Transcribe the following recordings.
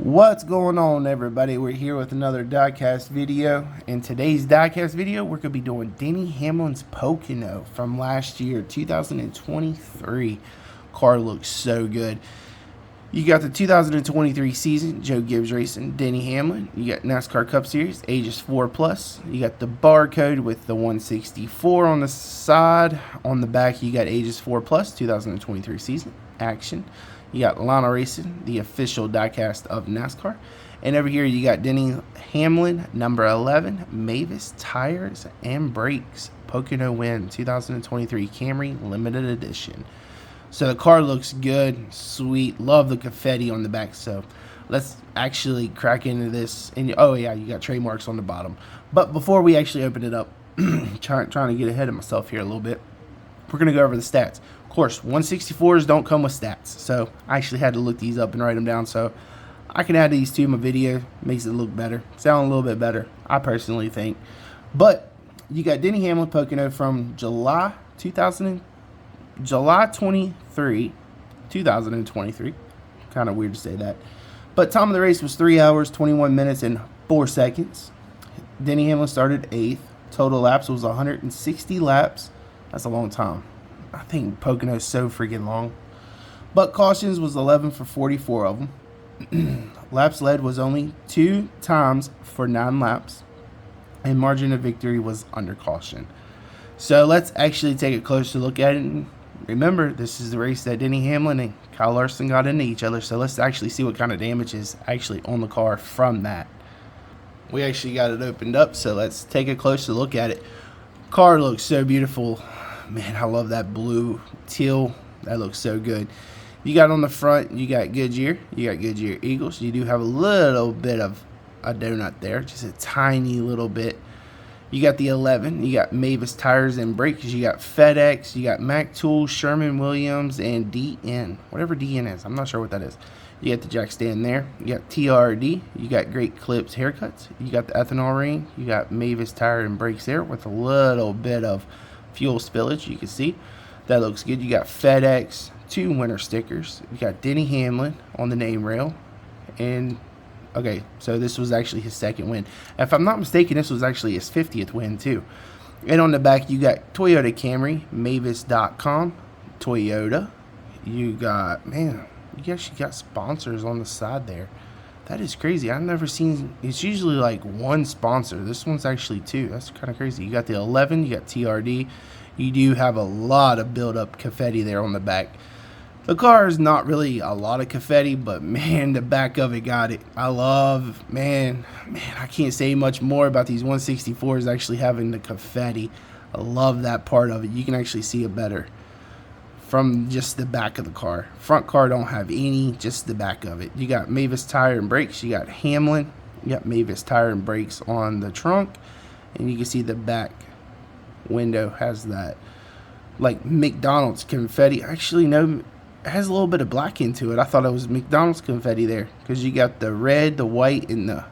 What's going on, everybody? We're here with another diecast video. In today's diecast video, we're going to be doing Denny Hamlin's Pocono from last year, 2023. Car looks so good. You got the 2023 season, Joe Gibbs Racing, Denny Hamlin. You got NASCAR Cup Series, ages 4+. You got the barcode with the 164 on the side. On the back, you got ages 4+, 2023 season, action. You got Pocono Racing, the official diecast of NASCAR. And over here, you got Denny Hamlin, number 11, Mavis Tires and Brakes, Pocono Win, 2023 Camry Limited Edition. So the car looks good, sweet. Love the confetti on the back. So let's actually crack into this. And oh yeah, you got trademarks on the bottom. But before we actually open it up, trying to get ahead of myself here a little bit, we're going to go over the stats. Of course, 164s don't come with stats, so I actually had to look these up and write them down so I can add these to my video. Makes it look better, sound a little bit better, I personally think. But you got Denny Hamlin Pocono from July 23, 2023. Kind of weird to say that. But time of the race was 3 hours, 21 minutes, and 4 seconds. Denny Hamlin started 8th. Total laps was 160 laps. That's a long time. I think Pocono's so freaking long. But cautions was 11 for 44 of them. Laps led was only 2 times for 9 laps. And margin of victory was under caution. So let's actually take a closer look at it. And remember, this is the race that Denny Hamlin and Kyle Larson got into each other. So let's actually see what kind of damage is actually on the car from that. We actually got it opened up, so let's take a closer look at it. Car looks so beautiful. Man, I love that blue teal. That looks so good. You got on the front, you got Goodyear. You got Goodyear Eagles. You do have a little bit of a donut there, just a tiny little bit. You got the 11. You got Mavis Tires and Brakes. You got FedEx. You got Mac Tools, Sherman-Williams, and DN. Whatever DN is. I'm not sure what that is. You got the jack stand there. You got TRD. You got Great Clips Haircuts. You got the ethanol ring. You got Mavis Tire and Brakes there with a little bit of fuel spillage. You can see that looks good. You got FedEx, 2 winter stickers. You got Denny Hamlin on the name rail. And okay, so this was actually his 2nd win. If I'm not mistaken, this was actually his 50th win too. And on the back, you got Toyota Camry, Mavis.com, Toyota. You got, man, you actually got sponsors on the side there. That is crazy. I've never seen, it's usually like 1 sponsor. This one's actually 2. That's kind of crazy. You got the 11, you got TRD. You do have a lot of build-up confetti there on the back. The car is not really a lot of confetti, but man, the back of it got it. I love, man, I can't say much more about these 164s actually having the confetti. I love that part of it. You can actually see it better from just the back of the car. Front car don't have any, just the back of it. You got Mavis Tire and Brakes. You got Hamlin. You got Mavis Tire and Brakes on the trunk. And you can see the back window has that like McDonald's confetti. Actually, no, it has a little bit of black into it. I thought it was McDonald's confetti there because you got the red, the white, and the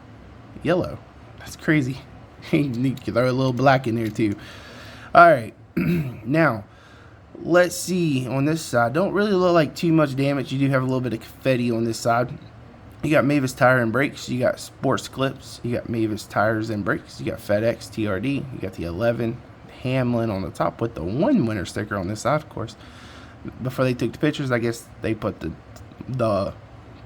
yellow. That's crazy. You need to throw a little black in there too. All right. Now, let's see on this side. Don't really look like too much damage. You do have a little bit of confetti on this side. You got Mavis Tire and Brakes. You got Sports Clips. You got Mavis Tires and Brakes. You got FedEx, TRD. You got the 11 Hamlin on the top with the 1 winner sticker on this side, of course. Before they took the pictures, I guess they put the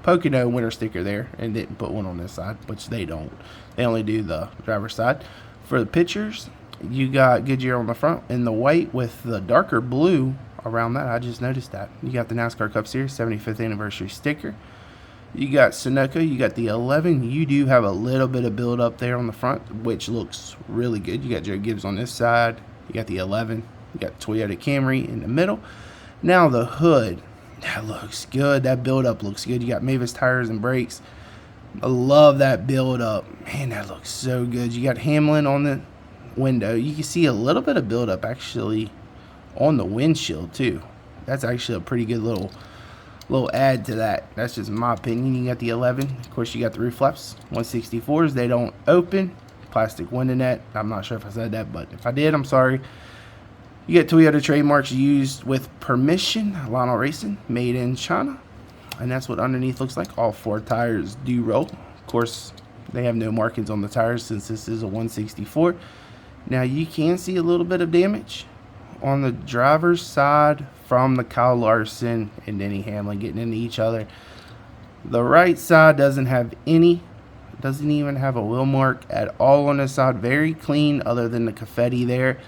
Pocono winner sticker there and didn't put one on this side, which they don't. They only do the driver's side. For the pictures, you got Goodyear on the front in the white with the darker blue around that. I just noticed that. You got the NASCAR Cup Series 75th anniversary sticker. You got Sunoco. You got the 11. You do have a little bit of build up there on the front, which looks really good. You got Joe Gibbs on this side. You got the 11. You got Toyota Camry in the middle. Now the hood. That looks good. That build up looks good. You got Mavis Tires and Brakes. I love that build up. Man, that looks so good. You got Hamlin on the window. You can see a little bit of buildup actually on the windshield too. That's actually a pretty good little add to that. That's just my opinion. You got the 11. Of course, you got the roof flaps. 164s, they don't open. Plastic window net. I'm not sure if I said that, but if I did, I'm sorry. You get Toyota trademarks used with permission. Pocono Racing, made in China. and that's what underneath looks like. All 4 tires do roll. Of course, they have no markings on the tires since this is a 164. Now you can see a little bit of damage on the driver's side from the Kyle Larson and Denny Hamlin getting into each other. The right side doesn't have any, doesn't even have a wheel mark at all on this side. Very clean other than the confetti there.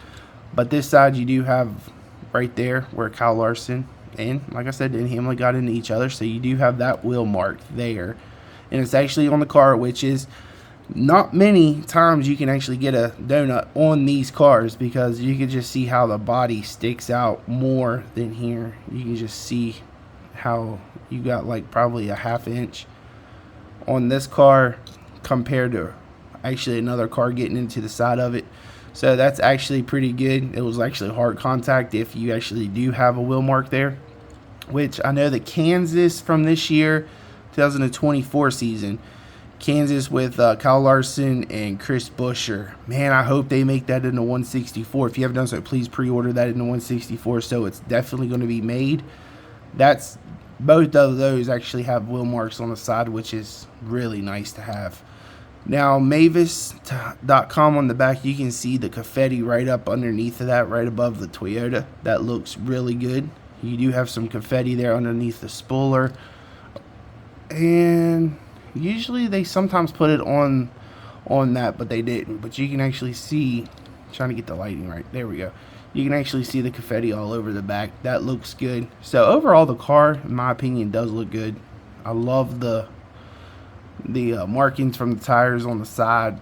But this side you do have right there where Kyle Larson and, like I said, Denny Hamlin got into each other. So you do have that wheel mark there. And it's actually on the car, which is not many times you can actually get a donut on these cars, because you can just see how the body sticks out more than here. You can just see how you got like probably a ½ inch on this car compared to actually another car getting into the side of it. So that's actually pretty good. It was actually hard contact if you actually do have a wheel mark there, which I know that Kansas from this year, 2024 season, Kansas with Kyle Larson and Chris Buescher. Man, I hope they make that in the 164. If you haven't done so, please pre-order that in the 164. So it's definitely going to be made. That's both of those actually have wheel marks on the side, which is really nice to have. Now, Mavis.com on the back, you can see the confetti right up underneath of that, right above the Toyota. That looks really good. You do have some confetti there underneath the spoiler. And usually they sometimes put it on that, but they didn't. But you can actually see, trying to get the lighting right, there we go. You can actually see the confetti all over the back. That looks good. So overall, the car, in my opinion, does look good. I love the markings from the tires on the side.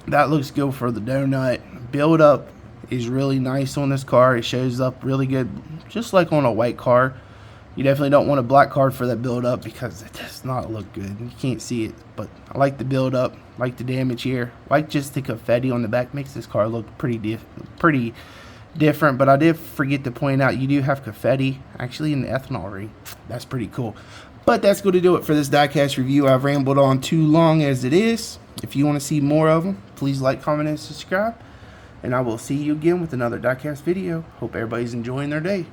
That looks good for the donut. Build up is really nice on this car. It shows up really good, just like on a white car. You definitely don't want a black car for that build up because it does not look good. You can't see it, but I like the build up, like the damage here, like just the confetti on the back makes this car look pretty different. But I did forget to point out, you do have confetti actually in the ethanol ring. That's pretty cool. But that's going to do it for this diecast review. I've rambled on too long as it is. If you want to see more of them, please like, comment, and subscribe. And I will see you again with another diecast video. Hope everybody's enjoying their day.